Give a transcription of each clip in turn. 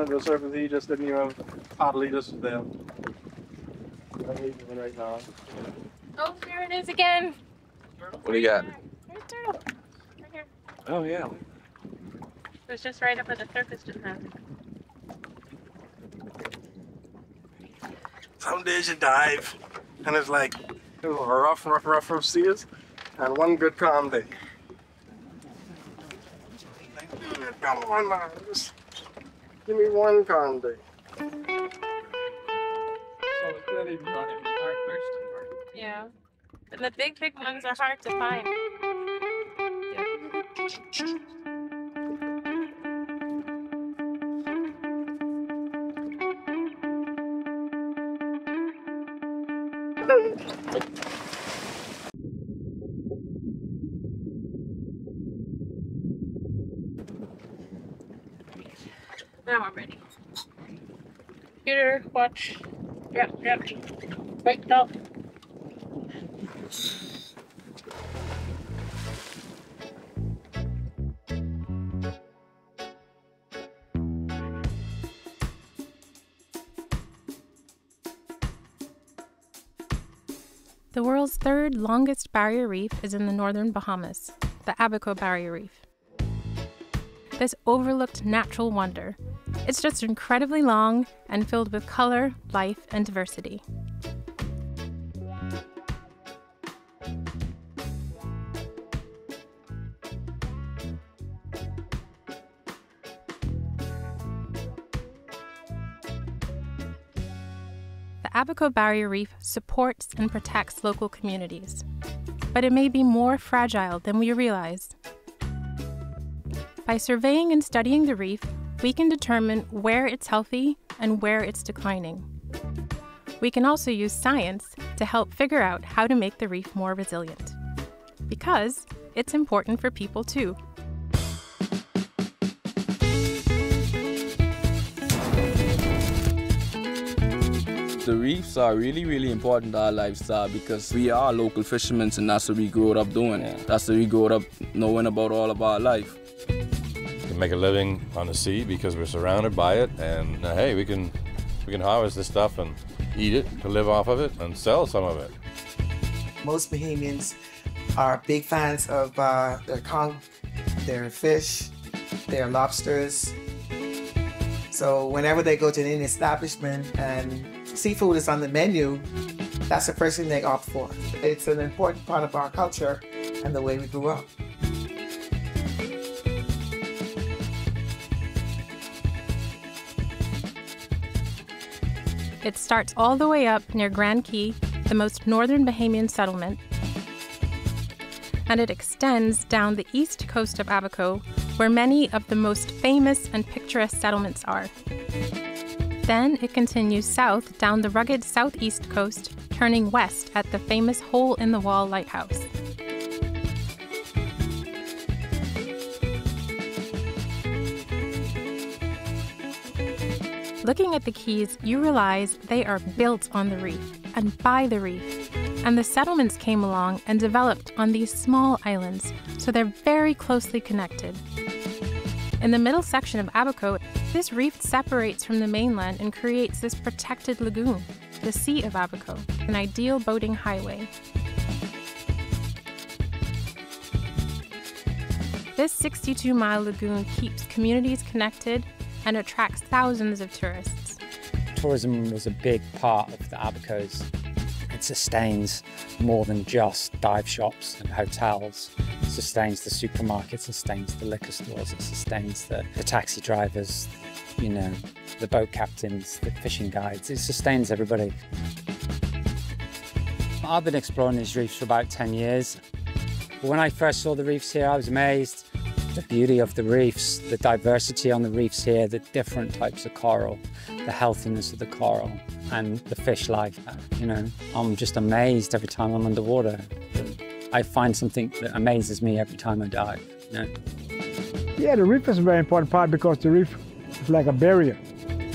under the surface. He just didn't even hardly just there. I'm leaving one right now. Oh, there it is again. What do you got? There's turtle. Right here. Oh, yeah. It was just right up at the surface just now. Some days you dive, and it's like rough seas, and one good calm day. Come on, man. Just give me one calm day. So it's not even running. Yeah. And the big ones are hard to find. Now I'm ready. Computer, watch. Yep. Wait, no. The world's third longest barrier reef is in the northern Bahamas, the Abaco Barrier Reef. This overlooked natural wonder, it's just incredibly long and filled with color, life, and diversity. The Abaco Barrier Reef supports and protects local communities, but it may be more fragile than we realize. By surveying and studying the reef, we can determine where it's healthy and where it's declining. We can also use science to help figure out how to make the reef more resilient, because it's important for people too. The reefs are really important to our lifestyle because we are local fishermen and that's what we grew up doing. Yeah. That's what we grew up knowing about all of our life. We can make a living on the sea because we're surrounded by it, and hey, we can harvest this stuff and eat it, to live off of it, and sell some of it. Most Bahamians are big fans of their conch, their fish, their lobsters. So whenever they go to an establishment and seafood is on the menu, that's the first thing they opt for. It's an important part of our culture and the way we grew up. It starts all the way up near Grand Key, the most northern Bahamian settlement, and it extends down the east coast of Abaco, where many of the most famous and picturesque settlements are. Then it continues south down the rugged southeast coast, turning west at the famous Hole-in-the-Wall lighthouse. Looking at the keys, you realize they are built on the reef and by the reef, and the settlements came along and developed on these small islands, so they're very closely connected. In the middle section of Abaco, this reef separates from the mainland and creates this protected lagoon, the Sea of Abaco, an ideal boating highway. This 62-mile lagoon keeps communities connected and attracts thousands of tourists. Tourism was a big part of the Abacos. It sustains more than just dive shops and hotels. It sustains the supermarkets, sustains the liquor stores, it sustains the taxi drivers, you know, the boat captains, the fishing guides. It sustains everybody. I've been exploring these reefs for about 10 years. When I first saw the reefs here, I was amazed. The beauty of the reefs, the diversity on the reefs here, the different types of coral, the healthiness of the coral, and the fish life. You know, I'm just amazed every time I'm underwater. I find something that amazes me every time I dive. You know? Yeah, the reef is a very important part because the reef is like a barrier.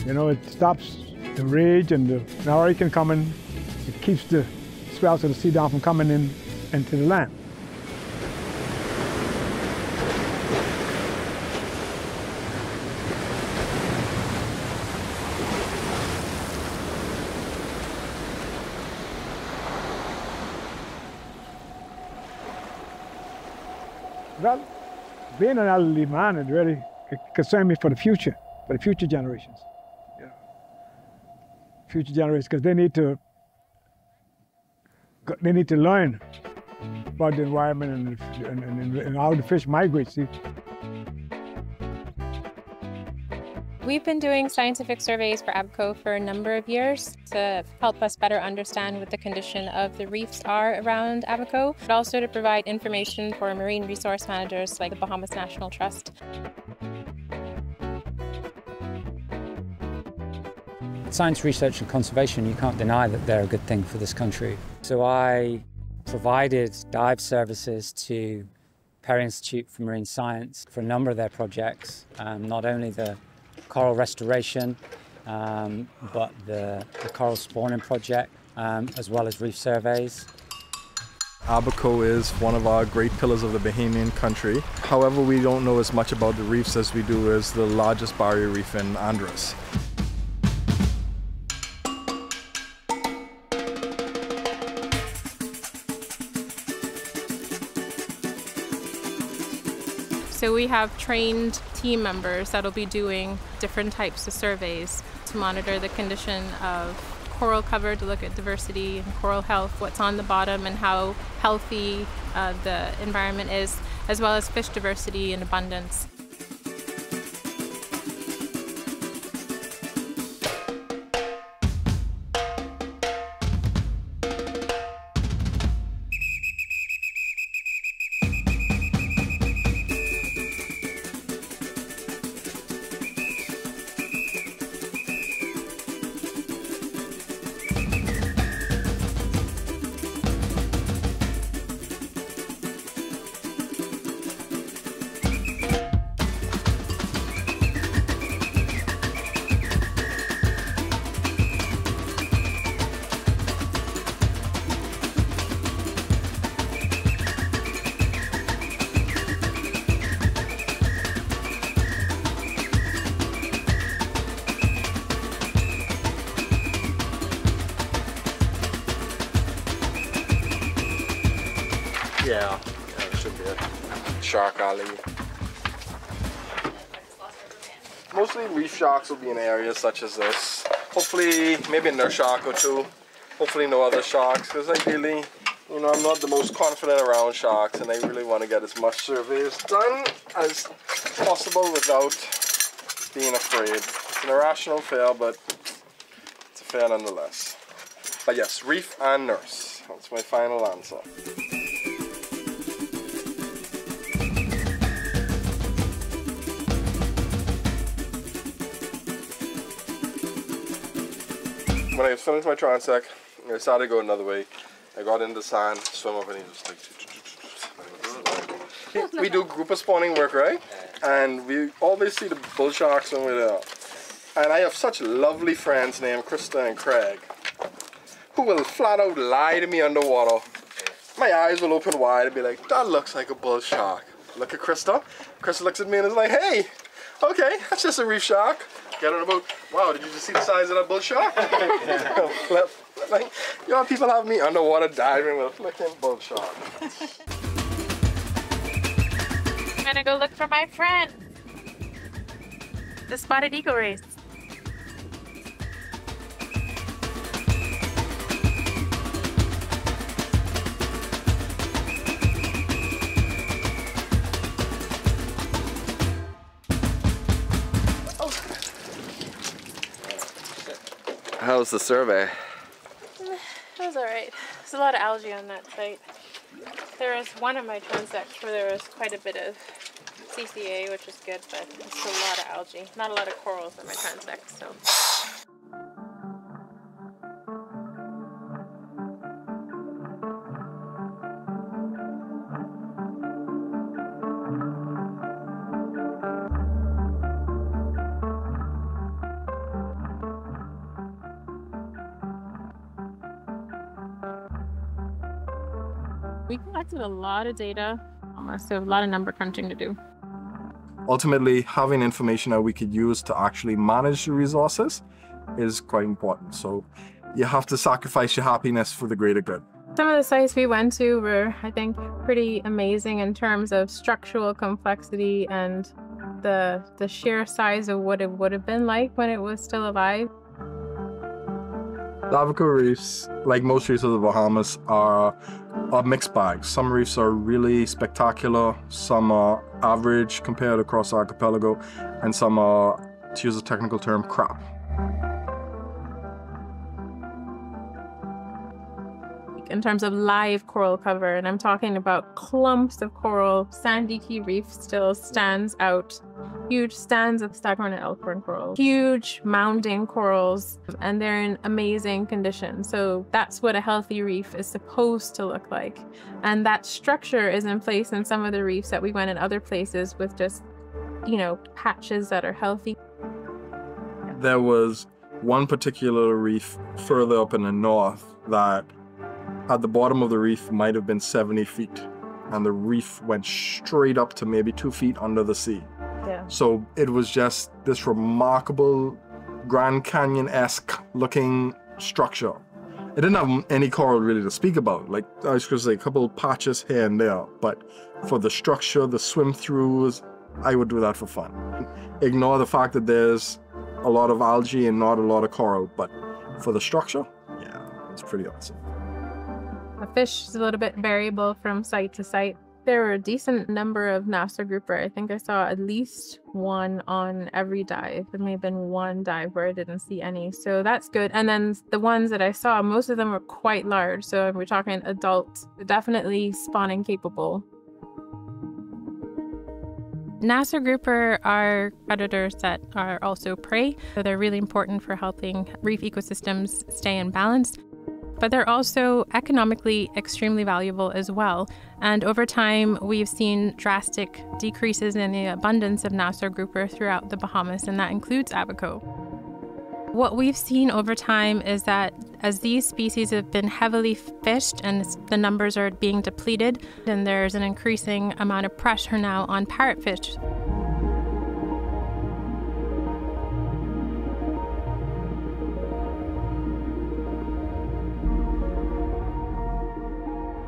You know, it stops the rage and the hurricane coming. It keeps the swells of the sea down from coming in into the land. Well, being an elderly man, it really concerns me for the future generations. You know, future generations, because they need to learn about the environment and how the fish migrate. See? We've been doing scientific surveys for Abaco for a number of years to help us better understand what the condition of the reefs are around Abaco, but also to provide information for marine resource managers like the Bahamas National Trust. Science, research and conservation, you can't deny that they're a good thing for this country. So I provided dive services to Perry Institute for Marine Science for a number of their projects, not only the coral restoration, but the coral spawning project, as well as reef surveys. Abaco is one of our great pillars of the Bahamian country. However, we don't know as much about the reefs as we do as the largest barrier reef in Andros. So we have trained team members that'll be doing different types of surveys to monitor the condition of coral cover, to look at diversity and coral health, what's on the bottom and how healthy the environment is, as well as fish diversity and abundance. Yeah, it should be a shark alley. Mostly reef sharks will be in areas such as this. Hopefully, maybe another shark or two. Hopefully no other sharks, because ideally, you know, I'm not the most confident around sharks and I really want to get as much surveys done as possible without being afraid. It's an irrational fear, but it's a fear nonetheless. But yes, reef and nurse. That's my final answer. When I finished my transect, I decided to go another way. I got in the sand, swim up, and he just like... We do grouper spawning work, right? And we always see the bull sharks when we're there. And I have such lovely friends named Krista and Craig, who will flat out lie to me underwater. My eyes will open wide and be like, that looks like a bull shark. Look at Krista. Krista looks at me and is like, hey, okay, that's just a reef shark. Get on about, wow, did you just see the size of that bull shark? Like, you know, people have me underwater diving with a flicking bull shark. I'm gonna go look for my friend, the spotted eagle race. How's the survey? It was alright. There's a lot of algae on that site. There was one of my transects where there was quite a bit of CCA, which is good, but there's still a lot of algae. Not a lot of corals on my transect, so. We collected a lot of data, so a lot of number crunching to do. Ultimately, having information that we could use to actually manage the resources is quite important. So you have to sacrifice your happiness for the greater good. Some of the sites we went to were, I think, pretty amazing in terms of structural complexity and the sheer size of what it would have been like when it was still alive. The Abaco reefs, like most reefs of the Bahamas, are a mixed bag. Some reefs are really spectacular, some are average compared across the archipelago, and some are, to use a technical term, crap. In terms of live coral cover, and I'm talking about clumps of coral. Sandy Key Reef still stands out. Huge stands of staghorn and elkhorn coral. Huge mounding corals, and they're in amazing condition. So that's what a healthy reef is supposed to look like. And that structure is in place in some of the reefs that we went in other places with just, you know, patches that are healthy. There was one particular reef further up in the north that at the bottom of the reef might have been 70 feet, and the reef went straight up to maybe 2 feet under the sea. Yeah. So it was just this remarkable Grand Canyon-esque looking structure. It didn't have any coral really to speak about. Like, I was going to say a couple patches here and there, but for the structure, the swim-throughs, I would do that for fun. Ignore the fact that there's a lot of algae and not a lot of coral, but for the structure, yeah, it's pretty awesome. The fish is a little bit variable from site to site. There were a decent number of Nassau grouper. I think I saw at least one on every dive. There may have been one dive where I didn't see any, so that's good. And then the ones that I saw, most of them were quite large. So if we're talking adult, definitely spawning capable. Nassau grouper are predators that are also prey, so they're really important for helping reef ecosystems stay in balance. But they're also economically extremely valuable as well. And over time, we've seen drastic decreases in the abundance of Nassau grouper throughout the Bahamas, and that includes Abaco. What we've seen over time is that as these species have been heavily fished and the numbers are being depleted, then there's an increasing amount of pressure now on parrotfish.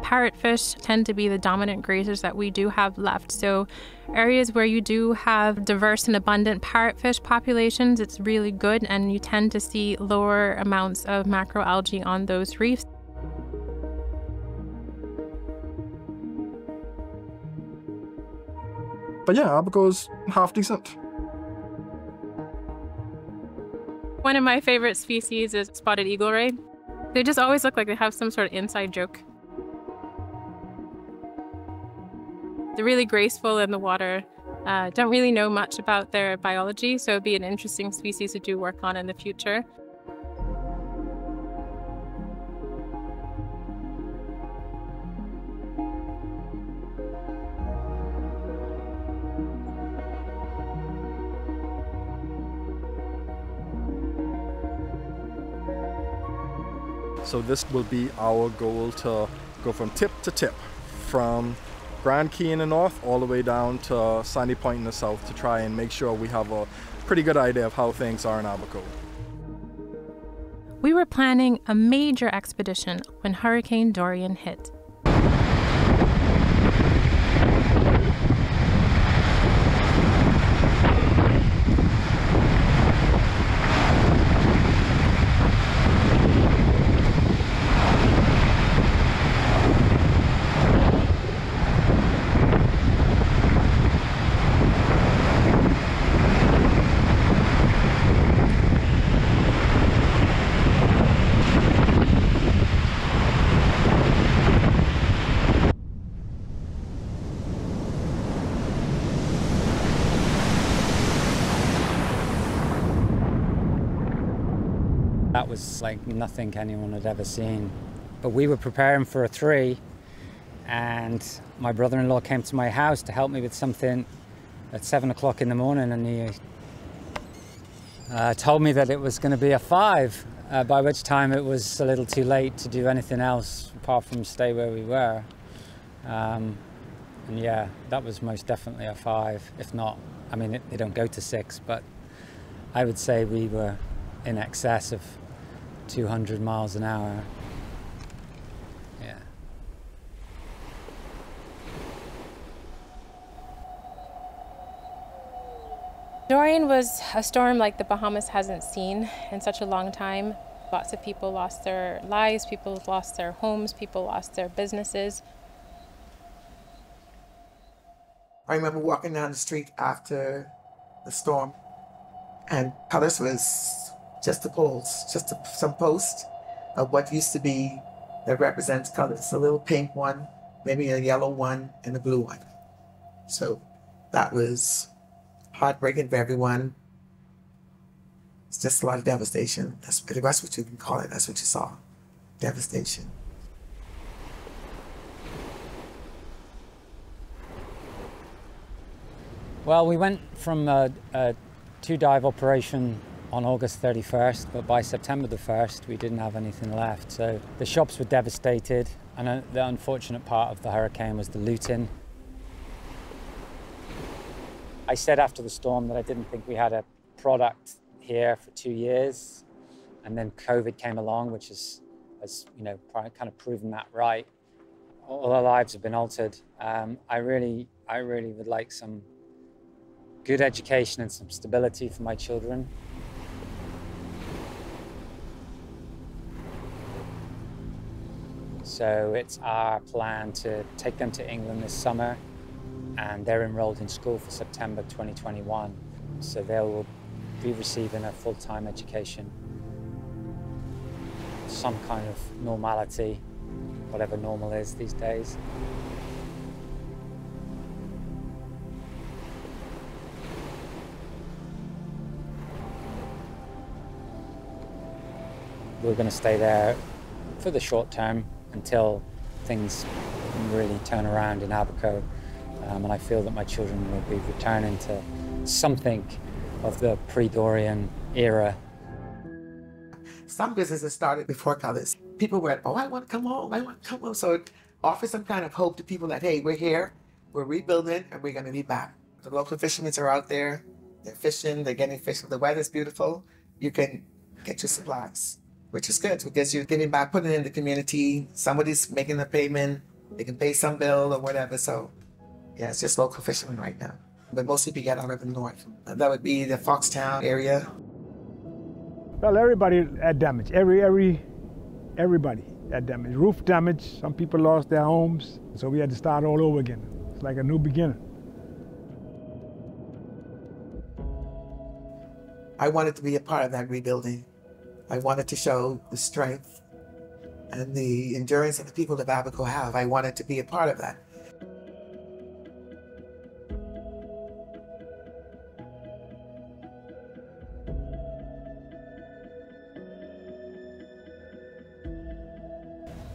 Parrotfish tend to be the dominant grazers that we do have left. So areas where you do have diverse and abundant parrotfish populations, it's really good, and you tend to see lower amounts of macroalgae on those reefs. But yeah, Abaco's half decent. One of my favorite species is spotted eagle ray. They just always look like they have some sort of inside joke. They're really graceful in the water. Don't really know much about their biology, so it'd be an interesting species to do work on in the future. So this will be our goal, to go from tip to tip, from Grand Key in the north all the way down to Sandy Point in the south, to try and make sure we have a pretty good idea of how things are in Abaco. We were planning a major expedition when Hurricane Dorian hit. That was like nothing anyone had ever seen. But we were preparing for a 3, and my brother-in-law came to my house to help me with something at 7 o'clock in the morning, and he told me that it was going to be a 5, by which time it was a little too late to do anything else apart from stay where we were. And yeah, that was most definitely a 5, if not, I mean, they don't go to 6, but I would say we were in excess of 200 miles an hour. Yeah. Dorian was a storm like the Bahamas hasn't seen in such a long time. Lots of people lost their lives, people lost their homes, people lost their businesses. I remember walking down the street after the storm, and colors was just the poles, some post of what used to be that represents colors. A little pink one, maybe a yellow one, and a blue one. So that was heartbreaking for everyone. It's just a lot of devastation. That's what you can call it. That's what you saw. Devastation. Well, we went from a two-dive operation on August 31st, but by September the 1st, we didn't have anything left. So the shops were devastated, and the unfortunate part of the hurricane was the looting. I said after the storm that I didn't think we had a product here for 2 years, and then COVID came along, which has you know, kind of proven that right. All our lives have been altered. I really would like some good education and some stability for my children. So it's our plan to take them to England this summer, and they're enrolled in school for September 2021. So they will be receiving a full-time education, some kind of normality, whatever normal is these days. We're going to stay there for the short term until things really turn around in Abaco, and I feel that my children will be returning to something of the pre-Dorian era. Some businesses started before colors. People were, oh, I want to come home, I want to come home. So it offers some kind of hope to people that, hey, we're here, we're rebuilding, and we're going to be back. The local fishermen are out there, they're fishing, they're getting fish. The weather's beautiful, you can get your supplies, which is good because you're giving back, putting it in the community. Somebody's making a payment, they can pay some bill or whatever. So yeah, it's just local fishermen right now. But mostly we get out of the north. That would be the Foxtown area. Well, everybody had damage. Everybody had damage. Roof damage. Some people lost their homes, so we had to start all over again. It's like a new beginning. I wanted to be a part of that rebuilding. I wanted to show the strength and the endurance that the people of Abaco have. I wanted to be a part of that.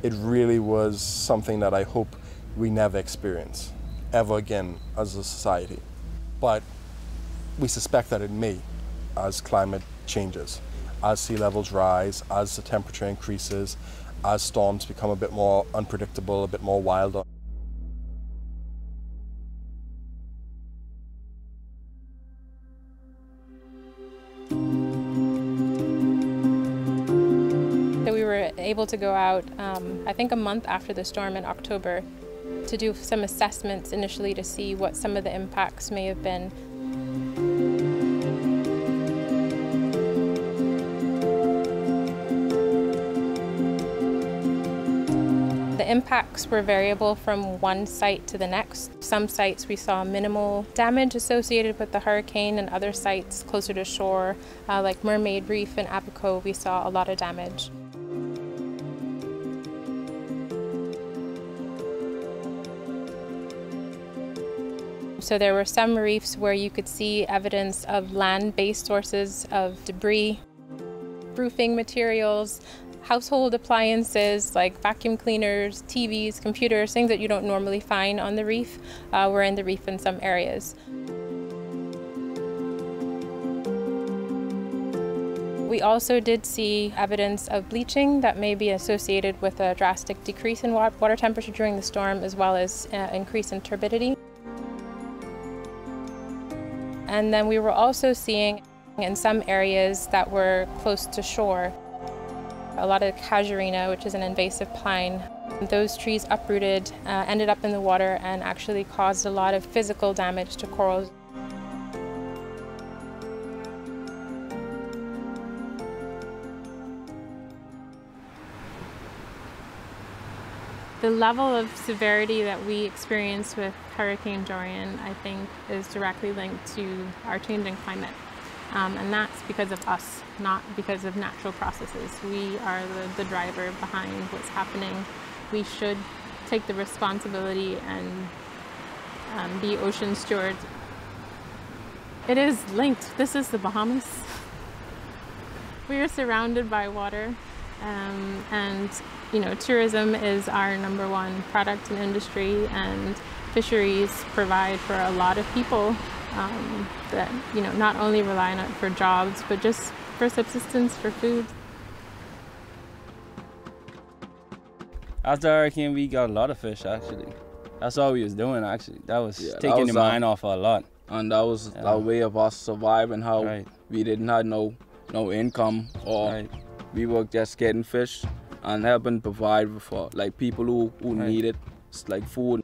It really was something that I hope we never experience ever again as a society. But we suspect that it may as climate changes, as sea levels rise, as the temperature increases, as storms become a bit more unpredictable, a bit more wilder. We were able to go out, I think a month after the storm in October, to do some assessments initially to see what some of the impacts may have been. The impacts were variable from one site to the next. Some sites we saw minimal damage associated with the hurricane, and other sites closer to shore, like Mermaid Reef and Abaco, we saw a lot of damage. So there were some reefs where you could see evidence of land-based sources of debris, roofing materials, household appliances like vacuum cleaners, TVs, computers, things that you don't normally find on the reef were in the reef in some areas. We also did see evidence of bleaching that may be associated with a drastic decrease in water temperature during the storm, as well as increase in turbidity. And then we were also seeing in some areas that were close to shore, a lot of casuarina, which is an invasive pine. Those trees uprooted, ended up in the water, and actually caused a lot of physical damage to corals. The level of severity that we experienced with Hurricane Dorian, I think, is directly linked to our changing climate. And that's because of us, not because of natural processes. We are the driver behind what's happening. We should take the responsibility and be ocean stewards. It is linked. This is the Bahamas. We are surrounded by water, and you know, tourism is our #1 product and industry, and fisheries provide for a lot of people that, you know, not only rely on it for jobs, but just for subsistence, for food. After hurricane, we got a lot of fish, actually. That's all we was doing, actually. That was taking the mind off a lot. And that was our way of us surviving, how we didn't have no income, or we were just getting fish and helping provide for like people who need it, like food.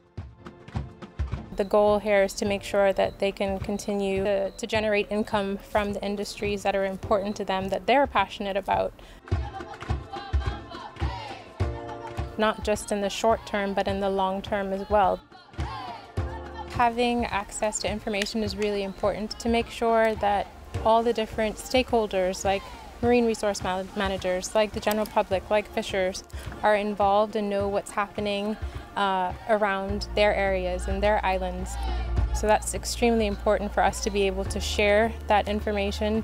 The goal here is to make sure that they can continue to generate income from the industries that are important to them, that they're passionate about. Not just in the short term, but in the long term as well. Having access to information is really important to make sure that all the different stakeholders, like marine resource managers, like the general public, like fishers, are involved and know what's happening around their areas and their islands. So that's extremely important for us to be able to share that information.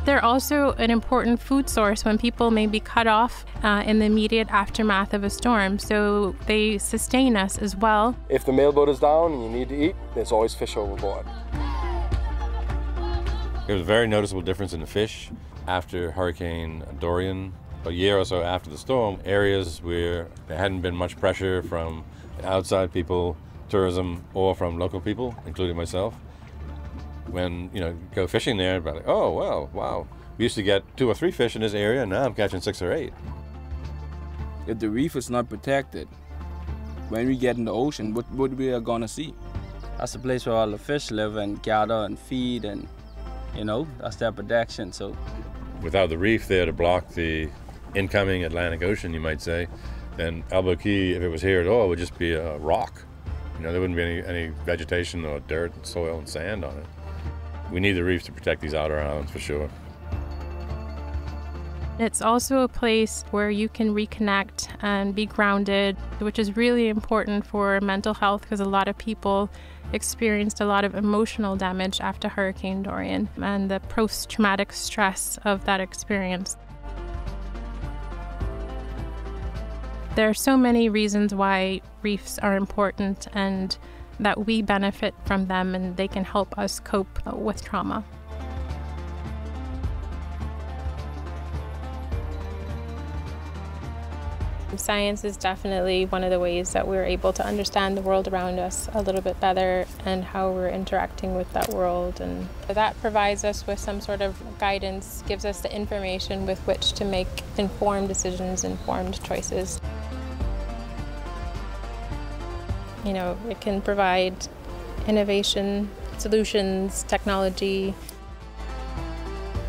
They're also an important food source when people may be cut off in the immediate aftermath of a storm, so they sustain us as well. If the mailboat is down and you need to eat, there's always fish overboard. There was a very noticeable difference in the fish after Hurricane Dorian. A year or so after the storm, areas where there hadn't been much pressure from outside people, tourism, or from local people, including myself. When, you know, go fishing there, about like, oh, well, wow. We used to get 2 or 3 fish in this area, now I'm catching 6 or 8. If the reef is not protected, when we get in the ocean, what we are gonna see? That's the place where all the fish live and gather and feed, and, you know, that's their protection, so. Without the reef there to block the incoming Atlantic Ocean, you might say, then Elbow Key, if it was here at all, would just be a rock. You know, there wouldn't be any vegetation or dirt, soil, and sand on it. We need the reef to protect these outer islands for sure. It's also a place where you can reconnect and be grounded, which is really important for mental health because a lot of people experienced a lot of emotional damage after Hurricane Dorian and the post-traumatic stress of that experience. There are so many reasons why reefs are important and that we benefit from them, and they can help us cope with trauma. Science is definitely one of the ways that we're able to understand the world around us a little bit better and how we're interacting with that world. And that provides us with some sort of guidance, gives us the information with which to make informed decisions, informed choices. You know, it can provide innovation, solutions, technology.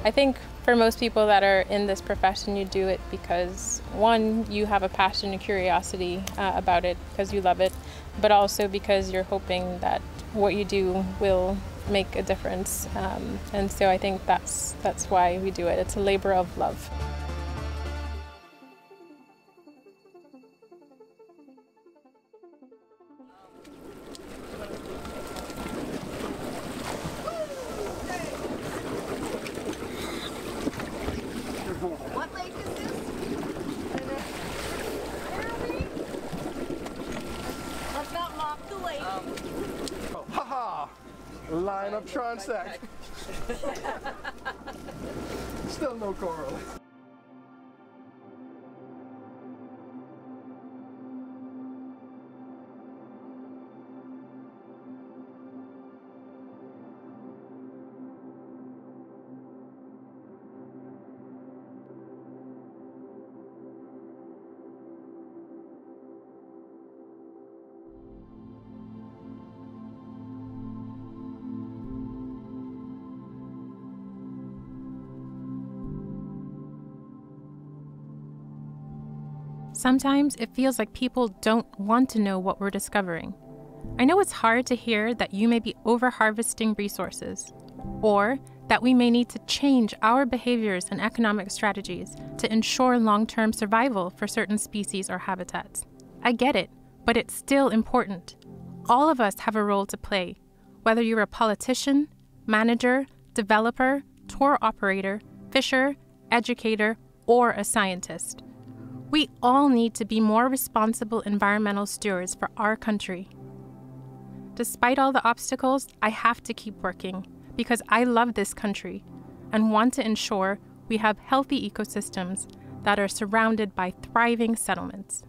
I think for most people that are in this profession, you do it because, one, you have a passion and curiosity about it because you love it, but also because you're hoping that what you do will make a difference. And so I think that's why we do it. It's a labor of love. What lake is this? Let's not mock the lake. Haha! Line up transect. Still no coral. Sometimes it feels like people don't want to know what we're discovering. I know it's hard to hear that you may be over-harvesting resources, or that we may need to change our behaviors and economic strategies to ensure long-term survival for certain species or habitats. I get it, but it's still important. All of us have a role to play, whether you're a politician, manager, developer, tour operator, fisher, educator, or a scientist. We all need to be more responsible environmental stewards for our country. Despite all the obstacles, I have to keep working because I love this country and want to ensure we have healthy ecosystems that are surrounded by thriving settlements.